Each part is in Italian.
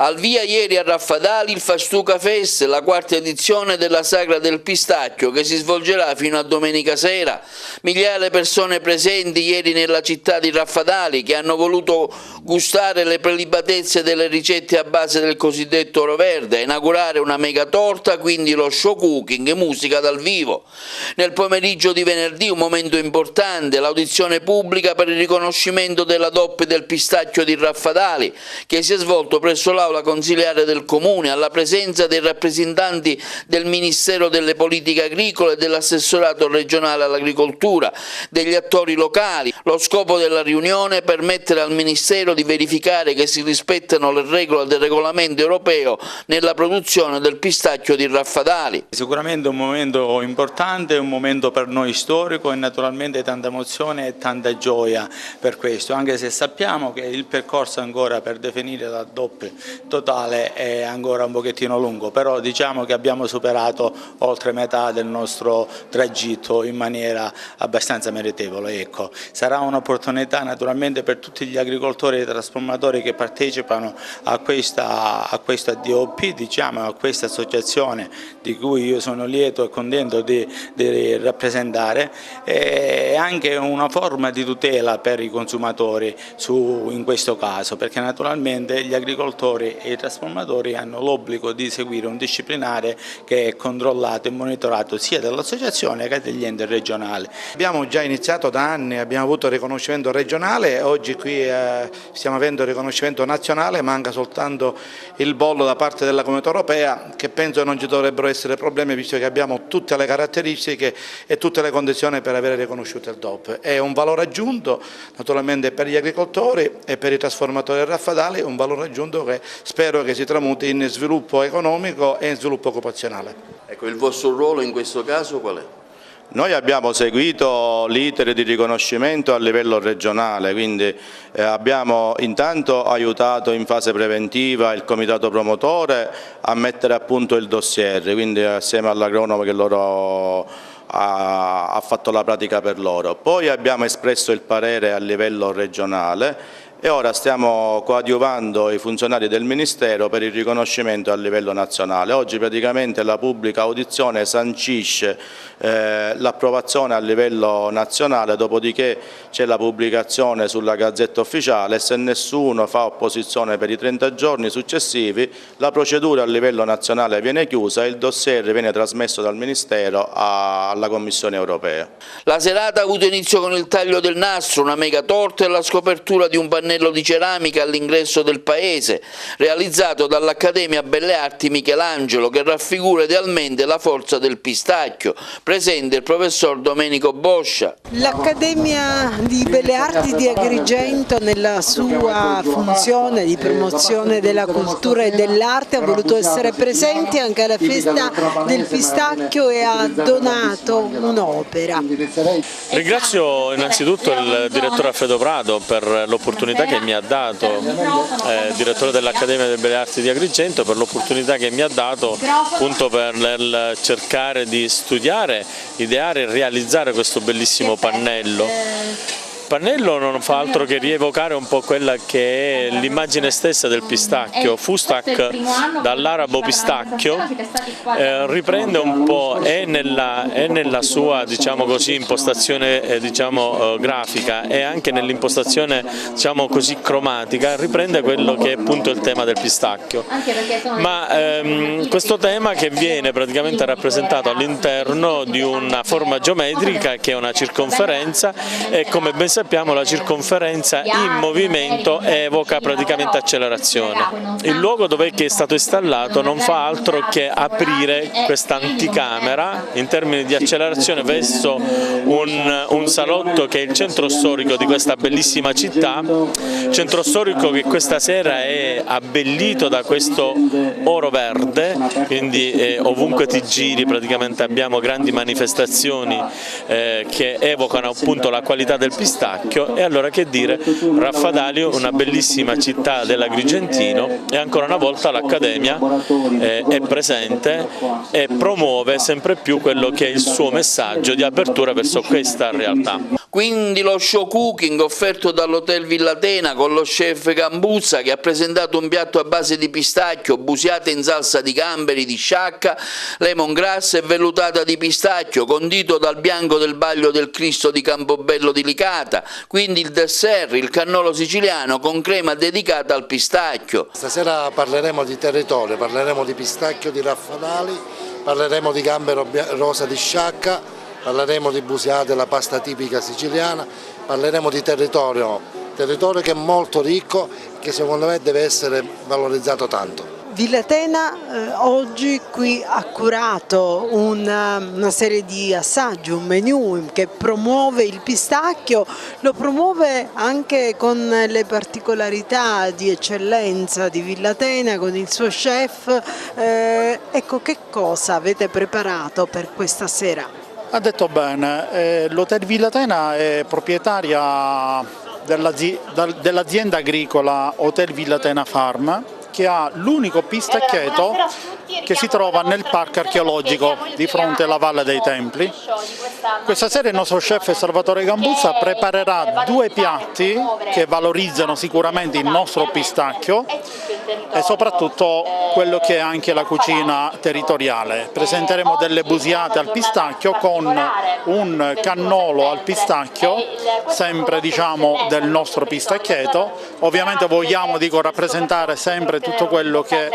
Al via ieri a Raffadali il Fastuca Fest, la quarta edizione della Sagra del Pistacchio che si svolgerà fino a domenica sera. Migliaia le persone presenti ieri nella città di Raffadali che hanno voluto gustare le prelibatezze delle ricette a base del cosiddetto oro verde, inaugurare una mega torta, quindi lo show cooking e musica dal vivo. Nel pomeriggio di venerdì un momento importante, l'audizione pubblica per il riconoscimento della DOP del pistacchio di Raffadali che si è svolto presso l'aula consiliare del Comune, alla presenza dei rappresentanti del Ministero delle Politiche Agricole e dell'assessorato regionale all'agricoltura, degli attori locali. Lo scopo della riunione è permettere al Ministero di verificare che si rispettano le regole del regolamento europeo nella produzione del pistacchio di Raffadali. Sicuramente un momento importante, un momento per noi storico e naturalmente tanta emozione e tanta gioia per questo, anche se sappiamo che il percorso ancora per definire la DOP totale è ancora un pochettino lungo, però diciamo che abbiamo superato oltre metà del nostro tragitto in maniera abbastanza meritevole. Ecco. Sarà un'opportunità naturalmente per tutti gli agricoltori e trasformatori che partecipano a questa DOP, diciamo, a questa associazione di cui io sono lieto e contento di rappresentare, e anche una forma di tutela per i consumatori in questo caso, perché naturalmente gli agricoltori e i trasformatori hanno l'obbligo di seguire un disciplinare che è controllato e monitorato sia dall'associazione che dagli enti regionali. Abbiamo già iniziato da anni, abbiamo avuto il riconoscimento regionale, oggi qui stiamo avendo il riconoscimento nazionale, manca soltanto il bollo da parte della Comunità Europea, che penso non ci dovrebbero essere problemi visto che abbiamo tutte le caratteristiche e tutte le condizioni per avere riconosciuto il DOP. È un valore aggiunto naturalmente per gli agricoltori e per i trasformatori Raffadali, un valore aggiunto che spero che si tramuti in sviluppo economico e in sviluppo occupazionale. Ecco, il vostro ruolo in questo caso qual è? Noi abbiamo seguito l'iter di riconoscimento a livello regionale, quindi abbiamo intanto aiutato in fase preventiva il comitato promotore a mettere a punto il dossier, quindi assieme all'agronomo che loro ha fatto la pratica per loro. Poi abbiamo espresso il parere a livello regionale e ora stiamo coadiuvando i funzionari del Ministero per il riconoscimento a livello nazionale. Oggi praticamente la pubblica audizione sancisce l'approvazione a livello nazionale, dopodiché c'è la pubblicazione sulla Gazzetta Ufficiale e se nessuno fa opposizione per i 30 giorni successivi la procedura a livello nazionale viene chiusa e il dossier viene trasmesso dal Ministero alla Commissione europea. La serata ha avuto inizio con il taglio del nastro, una mega torta e la scopertura di un pannello di ceramica all'ingresso del paese, realizzato dall'Accademia Belle Arti Michelangelo, che raffigura idealmente la forza del pistacchio. Presente il professor Domenico Boscia. L'Accademia di Belle Arti di Agrigento, nella sua funzione di promozione della cultura e dell'arte, ha voluto essere presente anche alla festa del pistacchio e ha donato un'opera. Ringrazio innanzitutto il direttore Alfredo Prado per l'opportunità che mi ha dato, direttore dell'Accademia delle Belle Arti di Agrigento, per l'opportunità che mi ha dato appunto per cercare di studiare, ideare e realizzare questo bellissimo pannello. Il pannello non fa altro che rievocare un po' quella che è l'immagine stessa del pistacchio. Fustak, dall'arabo pistacchio, riprende un po' e nella sua, diciamo così, impostazione grafica e anche nell'impostazione, diciamo così, cromatica, riprende quello che è appunto il tema del pistacchio. Ma questo tema che viene praticamente rappresentato all'interno di una forma geometrica che è una circonferenza e, come ben sappiamo, la circonferenza in movimento evoca praticamente accelerazione. Il luogo dove è stato installato non fa altro che aprire questa anticamera in termini di accelerazione verso un salotto che è il centro storico di questa bellissima città, centro storico che questa sera è abbellito da questo oro verde, quindi ovunque ti giri praticamente abbiamo grandi manifestazioni che evocano appunto la qualità del pistacchio. E allora che dire, Raffadali, una bellissima città dell'Agrigentino, e ancora una volta l'Accademia è presente e promuove sempre più quello che è il suo messaggio di apertura verso questa realtà. Quindi lo show cooking offerto dall'Hotel Villa Atena con lo chef Gambuzza, che ha presentato un piatto a base di pistacchio, busiate in salsa di gamberi di sciacca, lemongrass e vellutata di pistacchio, condito dal bianco del Baglio del Cristo di Campobello di Licata. Quindi il dessert, il cannolo siciliano con crema dedicata al pistacchio. Stasera parleremo di territorio, parleremo di pistacchio di Raffadali, parleremo di gambero rosa di sciacca, parleremo di busiate, la pasta tipica siciliana, parleremo di territorio che è molto ricco, che secondo me deve essere valorizzato tanto. Villa Atena oggi qui ha curato una serie di assaggi, un menù che promuove il pistacchio, lo promuove anche con le particolarità di eccellenza di Villa Atena, con il suo chef. Ecco, che cosa avete preparato per questa sera? Ha detto bene, l'Hotel Villa Atena è proprietaria dell'azienda agricola Hotel Villa Atena Farm, che ha l'unico pistaccheto che si trova nel parco archeologico di fronte alla Valle dei Templi. Questa sera il nostro chef Salvatore Gambuzza preparerà 2 piatti che valorizzano sicuramente il nostro pistacchio e soprattutto quello che è anche la cucina territoriale. Presenteremo delle busiate al pistacchio con un cannolo al pistacchio, sempre diciamo del nostro pistaccheto. Ovviamente vogliamo rappresentare sempre tutto quello che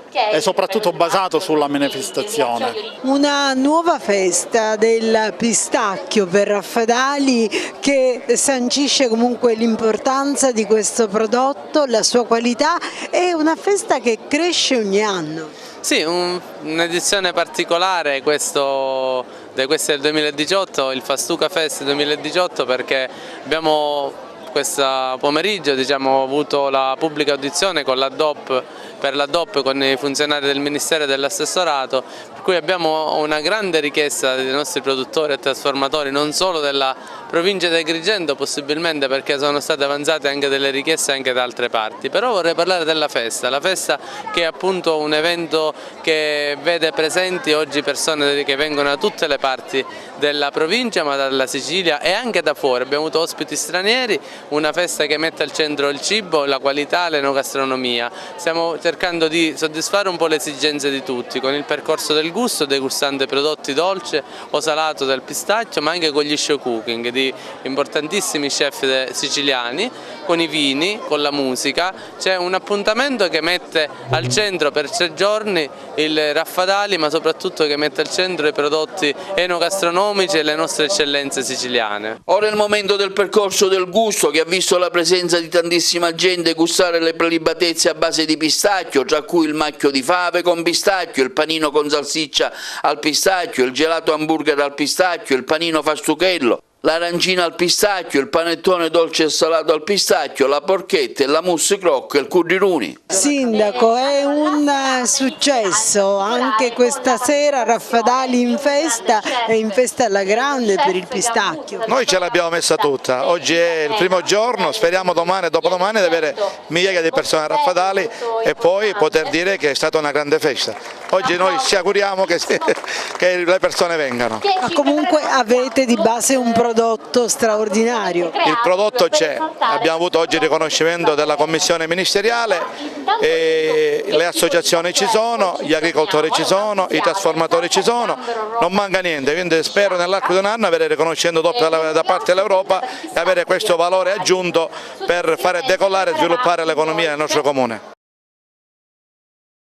è soprattutto basato sulla manifestazione. Una nuova festa del pistacchio per Raffadali che sancisce comunque l'importanza di questo prodotto, la sua qualità, è una festa che cresce ogni anno. Sì, un'edizione particolare questo del 2018, il Fastuca Fest 2018, perché abbiamo questo pomeriggio avuto la pubblica audizione con la DOP, per la DOP con i funzionari del Ministero e dell'Assessorato, per cui abbiamo una grande richiesta dei nostri produttori e trasformatori, non solo della provincia di Agrigento possibilmente, perché sono state avanzate anche delle richieste anche da altre parti. Però vorrei parlare della festa, la festa che è appunto un evento che vede presenti oggi persone che vengono da tutte le parti della provincia, ma dalla Sicilia e anche da fuori. Abbiamo avuto ospiti stranieri, una festa che mette al centro il cibo, la qualità, l'enogastronomia. Stiamo cercando di soddisfare un po' le esigenze di tutti con il percorso del gusto, degustando i prodotti dolce o salato del pistacchio, ma anche con gli show cooking di importantissimi chef siciliani, con i vini, con la musica. C'è un appuntamento che mette al centro per 3 giorni il Raffadali, ma soprattutto che mette al centro i prodotti enogastronomici e le nostre eccellenze siciliane. Ora è il momento del percorso del gusto, che ha visto la presenza di tantissima gente gustare le prelibatezze a base di pistacchio, tra cui il macchio di fave con pistacchio, il panino con salsiccia al pistacchio, il gelato hamburger al pistacchio, il panino fastuchello, l'arancina al pistacchio, il panettone dolce e salato al pistacchio, la porchetta e la mousse crocca e il curriruni. Sindaco, è un successo anche questa sera Raffadali in festa, è in festa alla grande per il pistacchio. Noi ce l'abbiamo messa tutta, oggi è il primo giorno, speriamo domani e dopodomani di avere migliaia di persone a Raffadali e poi poter dire che è stata una grande festa. Oggi noi ci auguriamo che le persone vengano. Ma comunque avete di base un prodotto straordinario. Il prodotto c'è, abbiamo avuto oggi il riconoscimento della commissione ministeriale, e le associazioni ci sono, gli agricoltori ci sono, i trasformatori ci sono, non manca niente, quindi spero nell'arco di un anno avere il riconoscimento doppio da parte dell'Europa e avere questo valore aggiunto per fare decollare e sviluppare l'economia del nostro comune.